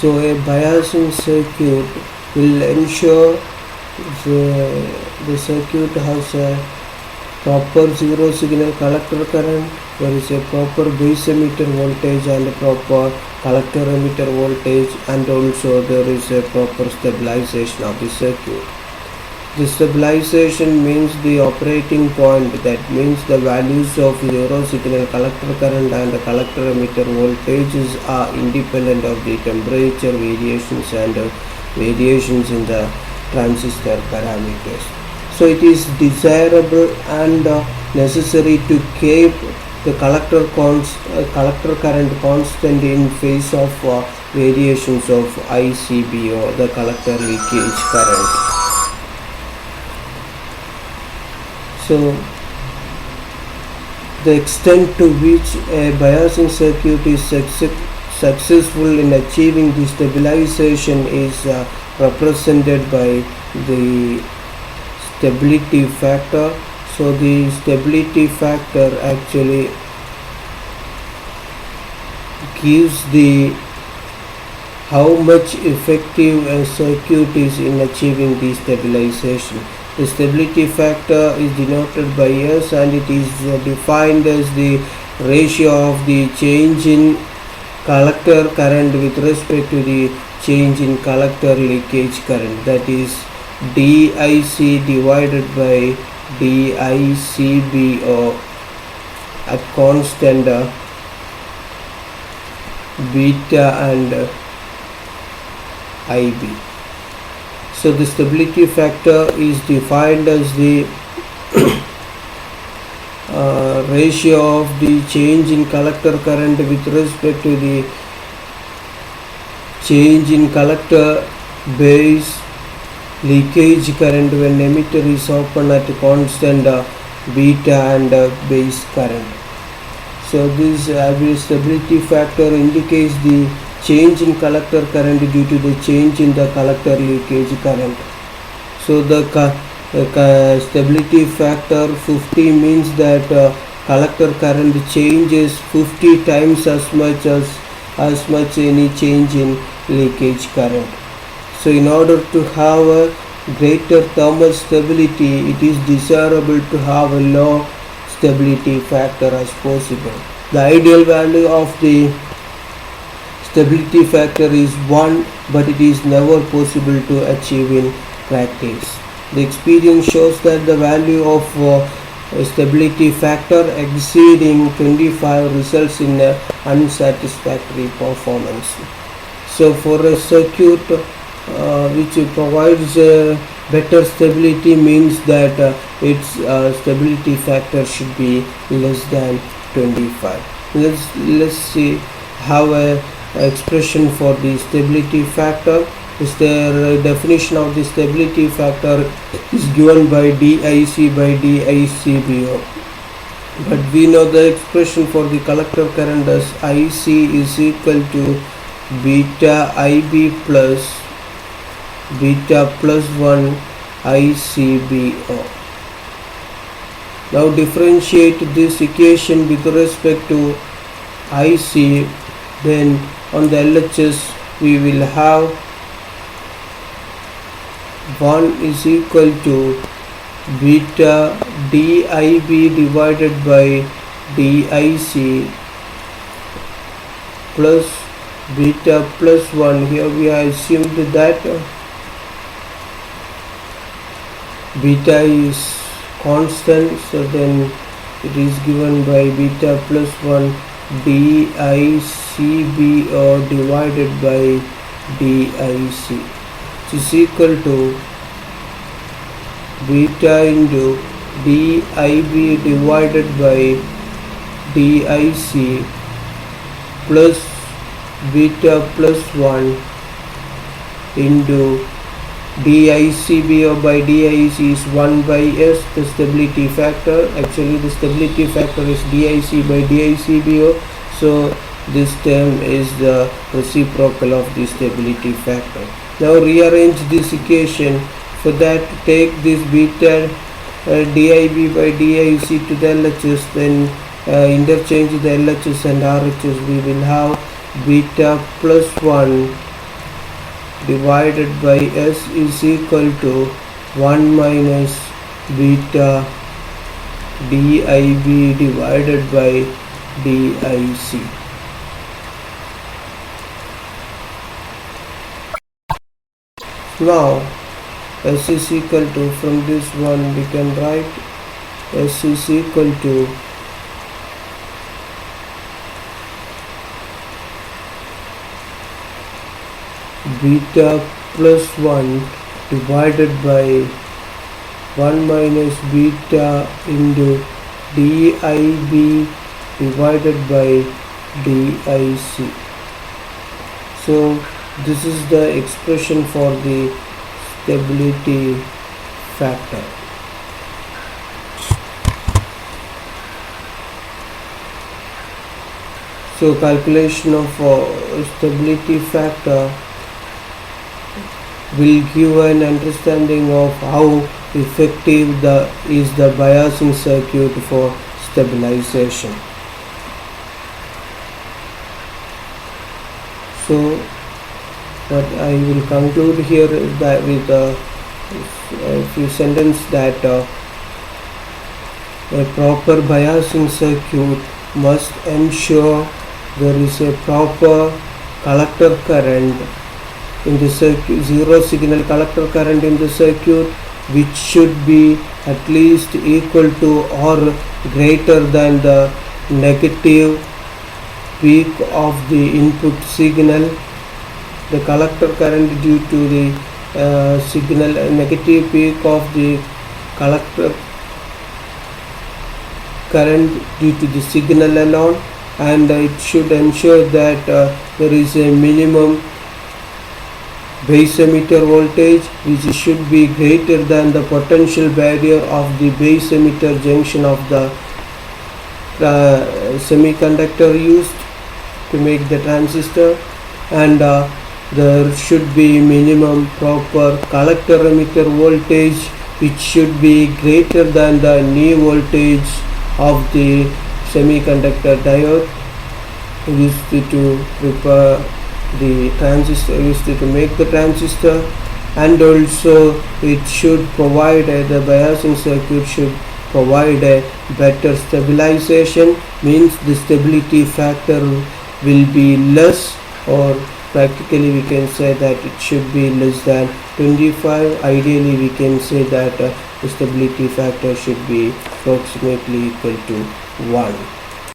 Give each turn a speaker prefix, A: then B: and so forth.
A: So a biasing circuit will ensure the circuit has a proper zero signal collector current, there is a proper base emitter voltage and a proper collector emitter voltage, and also there is a proper stabilization of the circuit. The stabilization means the operating point, that means the values of zero signal collector current and the collector emitter voltages are independent of the temperature variations and variations in the transistor parameters. So it is desirable and necessary to keep the collector current constant in face of variations of ICBO, the collector leakage current. So the extent to which a biasing circuit is successful in achieving the stabilization is represented by the stability factor. So the stability factor actually gives the how much effective a circuit is in achieving the stabilization. The stability factor is denoted by S, and it is defined as the ratio of the change in collector current with respect to the change in collector leakage current, that is DIC divided by DICBO at constant beta and IB. So the stability factor is defined as the ratio of the change in collector current with respect to the change in collector base leakage current when emitter is open at constant beta and base current. So this average stability factor indicates the change in collector current due to the change in the collector leakage current. So the stability factor 50 means that collector current changes 50 times as much any change in leakage current. So in order to have a greater thermal stability, it is desirable to have a low stability factor as possible. The ideal value of the stability factor is 1, but it is never possible to achieve in practice. The experience shows that the value of stability factor exceeding 25 results in unsatisfactory performance. So for a circuit which provides better stability means that its stability factor should be less than 25. Let's see how a expression for the stability factor is. The definition of the stability factor is given by DIC by DICBO, but we know the expression for the collector current as IC is equal to beta IB plus beta plus 1 ICBO. Now differentiate this equation with respect to IC, then on the LHS we will have 1 is equal to beta DIB divided by DIC plus beta plus 1. Here we have assumed that beta is constant, so then it is given by beta plus 1 DICBO divided by DIC, which is equal to beta into DIB divided by DIC plus beta plus 1 into DICBO by DIC is 1 by S, the stability factor. Actually the stability factor is DIC by DICBO, so this term is the reciprocal of the stability factor. Now rearrange this equation. For that, take this beta DIB by DIC to the LHS, then interchange the LHS and RHS. We will have beta plus 1 divided by S is equal to 1 minus beta DIB divided by DIC. Now S is equal to, from this one we can write S is equal to beta plus 1 divided by 1 minus beta into DIB divided by DIC. So this is the expression for the stability factor. So calculation of stability factor will give an understanding of how effective is the biasing circuit for stabilization. So what I will conclude here is that with a few sentences that a proper biasing circuit must ensure there is a proper collector current in the circuit, zero signal collector current in the circuit, which should be at least equal to or greater than the negative peak of the input signal. The collector current due to the signal negative peak of the collector current due to the signal alone, and it should ensure that there is a minimum base emitter voltage which should be greater than the potential barrier of the base emitter junction of the semiconductor used to make the transistor, and there should be minimum proper collector emitter voltage which should be greater than the knee voltage of the semiconductor diode used to prepare the transistor, used to make the transistor, and also it should provide the biasing circuit should provide a better stabilization, means the stability factor will be less, or practically we can say that it should be less than 25. Ideally we can say that the stability factor should be approximately equal to 1.